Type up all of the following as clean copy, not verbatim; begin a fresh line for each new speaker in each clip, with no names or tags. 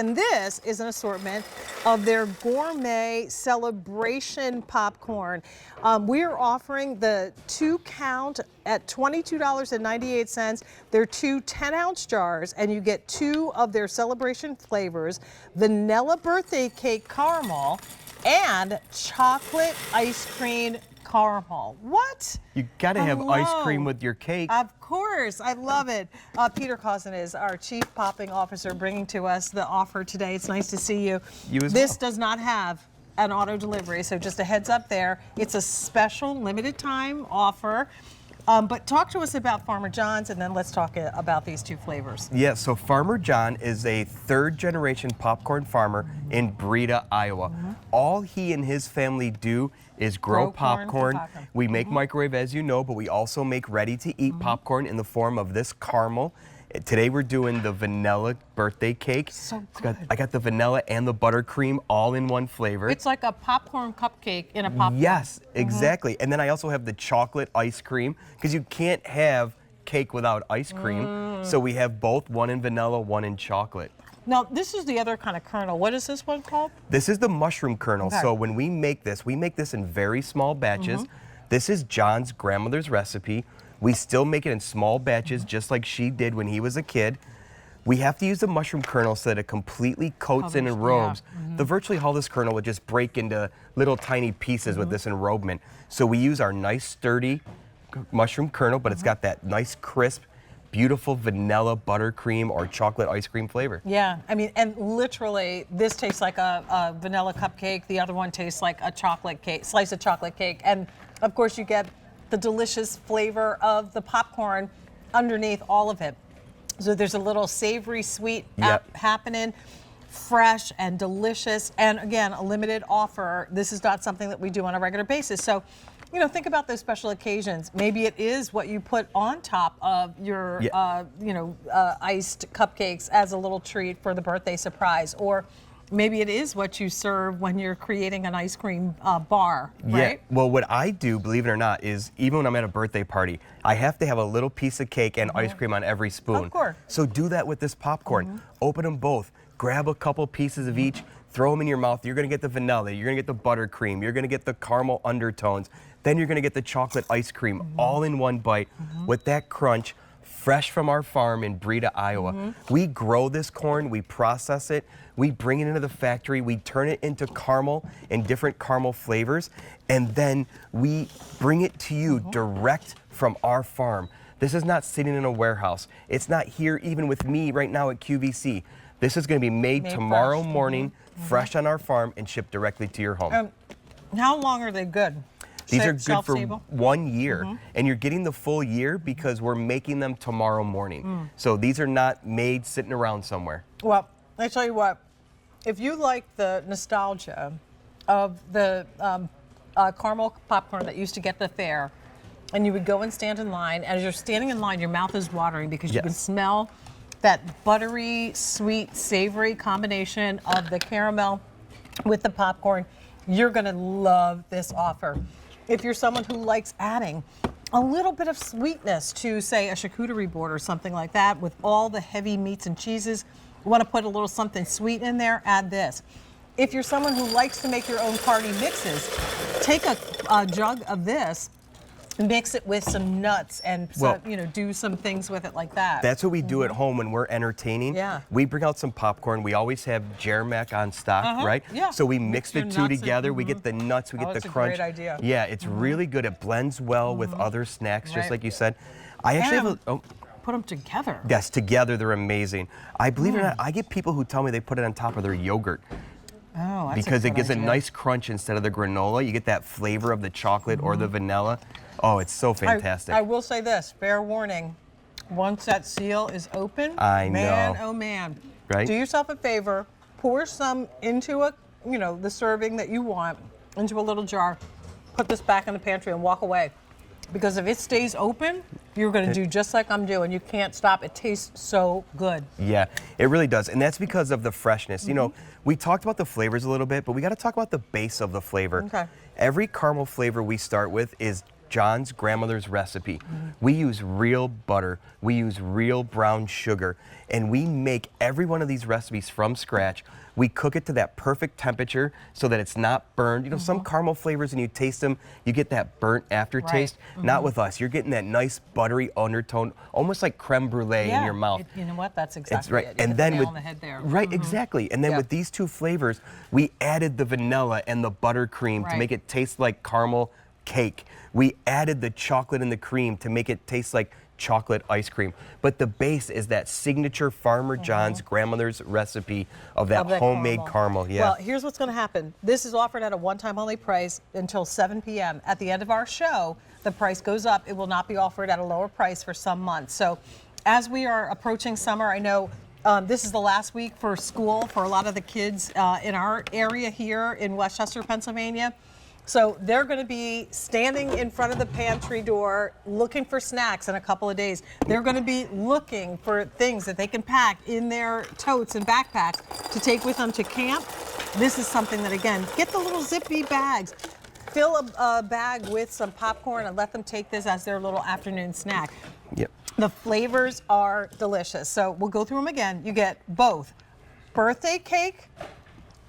And this is an assortment of their gourmet celebration popcorn. We're offering the 2-count at $22.98. They're two 10-ounce jars, and you get 2 of their celebration flavors: vanilla birthday cake caramel and chocolate ice cream caramel. What?
You gotta have ice cream with your cake.
Of course, I love it. Peter Cousin is our Chief Popping Officer, bringing to us the offer today. It's nice to see you.
You as
This
well.
does not have an auto delivery, so just a heads up there. It's a special limited time offer. But talk to us about Farmer Jon's, and then let's talk about these 2 flavors.
Yeah, so Farmer Jon is a 3rd-generation popcorn farmer in Breda, Iowa. All he and his family do is grow popcorn. We make microwave, as you know, but we also make ready-to-eat popcorn in the form of this caramel. Today we're doing the vanilla birthday cake.
So good.
I got the vanilla and the buttercream all in one flavor.
It's like a popcorn cupcake in a popcorn.
Yes, exactly. And then I also have the chocolate ice cream, because you can't have cake without ice cream. So we have both, one in vanilla, one in chocolate.
Now, this is the other kind of kernel. What is this one called?
This is the mushroom kernel.
Okay.
So when we make this in very small batches. This is John's grandmother's recipe. We still make it in small batches, just like she did when he was a kid. We have to use the mushroom kernel so that it completely coats and enrobes. The virtually all this kernel would just break into little tiny pieces with this enrobement. So we use our nice sturdy mushroom kernel, but it's got that nice crisp, beautiful vanilla buttercream or chocolate ice cream flavor.
Yeah, I mean, and literally, this tastes like a vanilla cupcake. The other one tastes like a chocolate cake, slice of chocolate cake. And of course, you get the delicious flavor of the popcorn underneath all of it. So there's a little savory sweet happening, fresh and delicious. And again, a limited offer. This is not something that we do on a regular basis. So, you know, think about those special occasions. Maybe it is what you put on top of your, iced cupcakes as a little treat for the birthday surprise. Or maybe it is what you serve when you're creating an ice cream bar, right?
Yeah, well, what I do, believe it or not, is even when I'm at a birthday party, I have to have a little piece of cake and ice cream on every spoon.
Of course.
So do that with this popcorn. Open them both. Grab a couple pieces of each, throw them in your mouth. You're gonna get the vanilla, you're gonna get the buttercream, you're gonna get the caramel undertones, then you're gonna get the chocolate ice cream all in one bite with that crunch, fresh from our farm in Breda, Iowa. We grow this corn, we process it, we bring it into the factory, we turn it into caramel and different caramel flavors, and then we bring it to you direct from our farm. This is not sitting in a warehouse. It's not here even with me right now at QVC. This is going to be made tomorrow morning, fresh on our farm, and shipped directly to your home.
How long are they good?
These are good for 1 year, and you're getting the full year because we're making them tomorrow morning. So these are not made sitting around somewhere.
Well, I tell you what, if you like the nostalgia of the caramel popcorn that used to get at the fair, and you would go and stand in line, as you're standing in line, your mouth is watering because you can smell that buttery, sweet, savory combination of the caramel with the popcorn. You're gonna love this offer. If you're someone who likes adding a little bit of sweetness to, say, a charcuterie board or something like that with all the heavy meats and cheeses, you want to put a little something sweet in there, add this. If you're someone who likes to make your own party mixes, take a jug of this, mix it with some nuts, and do some things with it like that.
That's what we do at home when we're entertaining.
Yeah.
We bring out some popcorn. We always have Jermac on stock, right?
Yeah.
So we mix the two together. We get the nuts, we get the crunch.
That's a great idea.
Yeah, it's really good. It blends well with other snacks, just like you said. I actually have
put them together.
Yes, together they're amazing. I believe it or not, I get people who tell me they put it on top of their yogurt.
Oh, that's
because
a
it gives
idea.
a nice crunch instead of the granola. You get that flavor of the chocolate or the vanilla. Oh, it's so fantastic.
I will say this, fair warning, once that seal is open, man, oh man.
Right?
Do yourself a favor, pour some into the serving that you want, into a little jar, put this back in the pantry and walk away. Because if it stays open, you're gonna do just like I'm doing. You can't stop, it tastes so good.
Yeah, it really does, and that's because of the freshness. You know, we talked about the flavors a little bit, but we gotta talk about the base of the flavor.
Okay.
Every caramel flavor we start with is Jon's grandmother's recipe. We use real butter, we use real brown sugar, and we make every one of these recipes from scratch. We cook it to that perfect temperature so that it's not burned. You know, some caramel flavors, and you taste them, you get that burnt aftertaste. Not with us. You're getting that nice buttery undertone, almost like creme brulee in your mouth.
You know what? That's exactly
It's right.
it. You hit
And
the
then
nail
with
on the head there.
right, exactly. And then with these two flavors, we added the vanilla and the buttercream to make it taste like caramel cake. We added the chocolate and the cream to make it taste like chocolate ice cream. But the base is that signature Farmer Jon's grandmother's recipe of that homemade caramel. Yeah.
Well, here's what's going to happen. This is offered at a one-time only price until 7 p.m. At the end of our show, the price goes up. It will not be offered at a lower price for some months. So as we are approaching summer, I know this is the last week for school for a lot of the kids in our area here in Westchester, Pennsylvania. So they're going to be standing in front of the pantry door looking for snacks in a couple of days. They're going to be looking for things that they can pack in their totes and backpacks to take with them to camp. This is something that, again, get the little zippy bags. Fill a bag with some popcorn and let them take this as their little afternoon snack.
Yep.
The flavors are delicious. So we'll go through them again. You get both birthday cake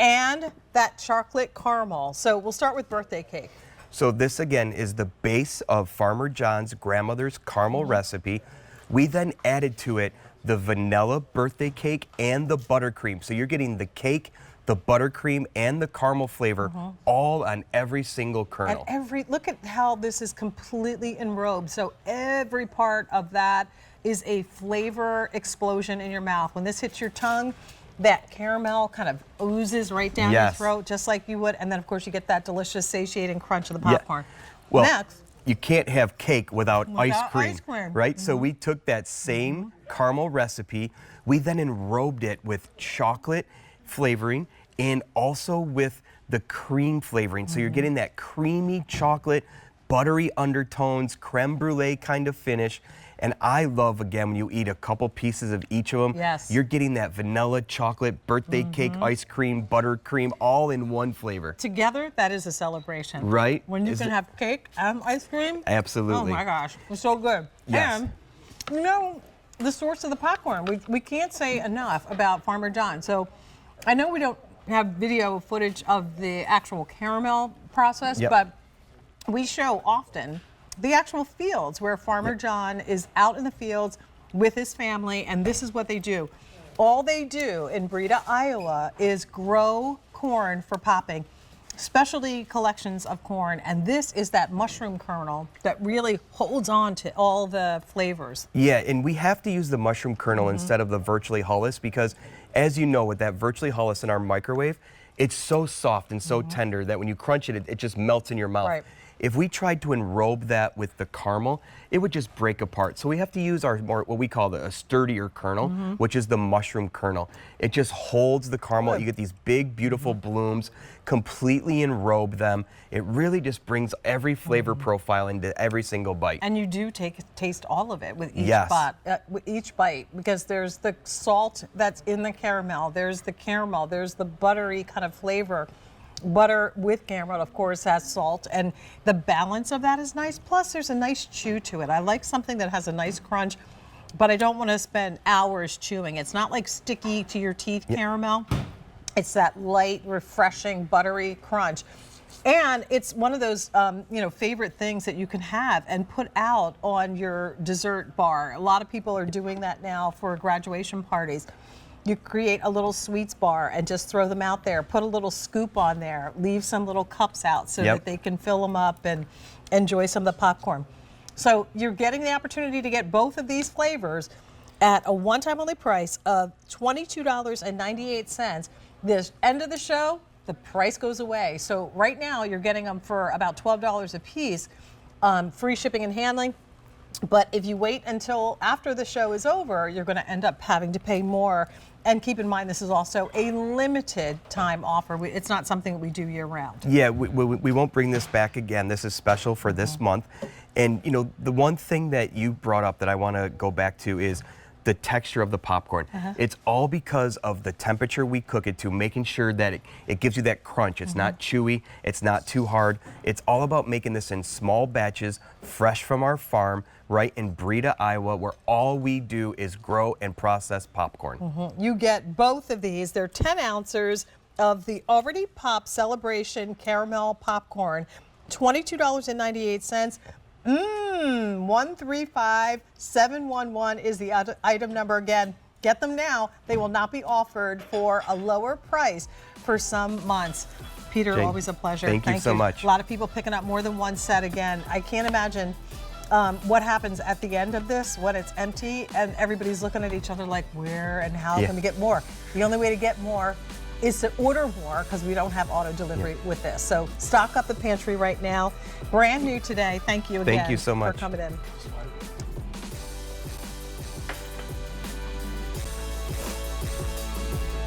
and that chocolate caramel. So we'll start with birthday cake.
So this again is the base of Farmer Jon's grandmother's caramel recipe. We then added to it the vanilla birthday cake and the buttercream. So you're getting the cake, the buttercream, and the caramel flavor all on every single kernel.
And look at how this is completely enrobed. So every part of that is a flavor explosion in your mouth. When this hits your tongue, that caramel kind of oozes right down your throat, just like you would. And then, of course, you get that delicious, satiating crunch of the popcorn.
Well,
next,
you can't have cake without ice cream,
cream.
right? So we took that same caramel recipe, we then enrobed it with chocolate flavoring and also with the cream flavoring. So you're getting that creamy chocolate, buttery undertones, creme brulee kind of finish. And I love, again, when you eat a couple pieces of each of them, you're getting that vanilla, chocolate, birthday cake, ice cream, buttercream, all in one flavor.
Together, that is a celebration.
Right?
When you can have cake and ice cream.
Absolutely.
Oh my gosh, it's so good.
Yes.
And, you know, the source of the popcorn, we can't say enough about Farmer Jon. So I know we don't have video footage of the actual caramel process, but we show often the actual fields where Farmer Jon is out in the fields with his family, and this is what they do. All they do in Breda, Iowa is grow corn for popping, specialty collections of corn, and this is that mushroom kernel that really holds on to all the flavors.
Yeah, and we have to use the mushroom kernel instead of the virtually hulless because, as you know, with that virtually hulless in our microwave, it's so soft and so tender that when you crunch it, it just melts in your mouth.
Right.
If we tried to enrobe that with the caramel, it would just break apart. So we have to use our more what we call a sturdier kernel, which is the mushroom kernel. It just holds the caramel. You get these big, beautiful blooms, completely enrobe them. It really just brings every flavor profile into every single bite.
And you do taste all of it with each bite, because there's the salt that's in the caramel, there's the buttery kind of flavor. Butter with caramel, of course, has salt, and the balance of that is nice. Plus, there's a nice chew to it. I like something that has a nice crunch, but I don't want to spend hours chewing. It's not like sticky to your teeth caramel. It's that light, refreshing, buttery crunch. And it's one of those, favorite things that you can have and put out on your dessert bar. A lot of people are doing that now for graduation parties. You create a little sweets bar and just throw them out there. Put a little scoop on there. Leave some little cups out so that they can fill them up and enjoy some of the popcorn. So you're getting the opportunity to get both of these flavors at a one-time only price of $22.98. This end of the show, the price goes away. So right now you're getting them for about $12 a piece, free shipping and handling. But if you wait until after the show is over, you're going to end up having to pay more. And keep in mind, this is also a limited time offer. It's not something that we do year round.
Yeah, we won't bring this back again. This is special for this month. And, you know, the one thing that you brought up that I want to go back to is the texture of the popcorn. It's all because of the temperature we cook it to, making sure that it gives you that crunch. It's not chewy, it's not too hard. It's all about making this in small batches, fresh from our farm, right in Breda, Iowa, where all we do is grow and process popcorn.
You get both of these. They're 10 ounces of the already popped Celebration caramel popcorn, $22.98. 135711 is the item number. Again, get them now. They will not be offered for a lower price for some months. Peter,
Jane,
always a pleasure.
thank you so much.
A lot of people picking up more than one set again. I can't imagine what happens at the end of this when it's empty and everybody's looking at each other like, where and how can we get more? The only way to get more is to order more, because we don't have auto delivery with this. So stock up the pantry right now. Brand new today. Thank you again
Thank you so much
for coming in.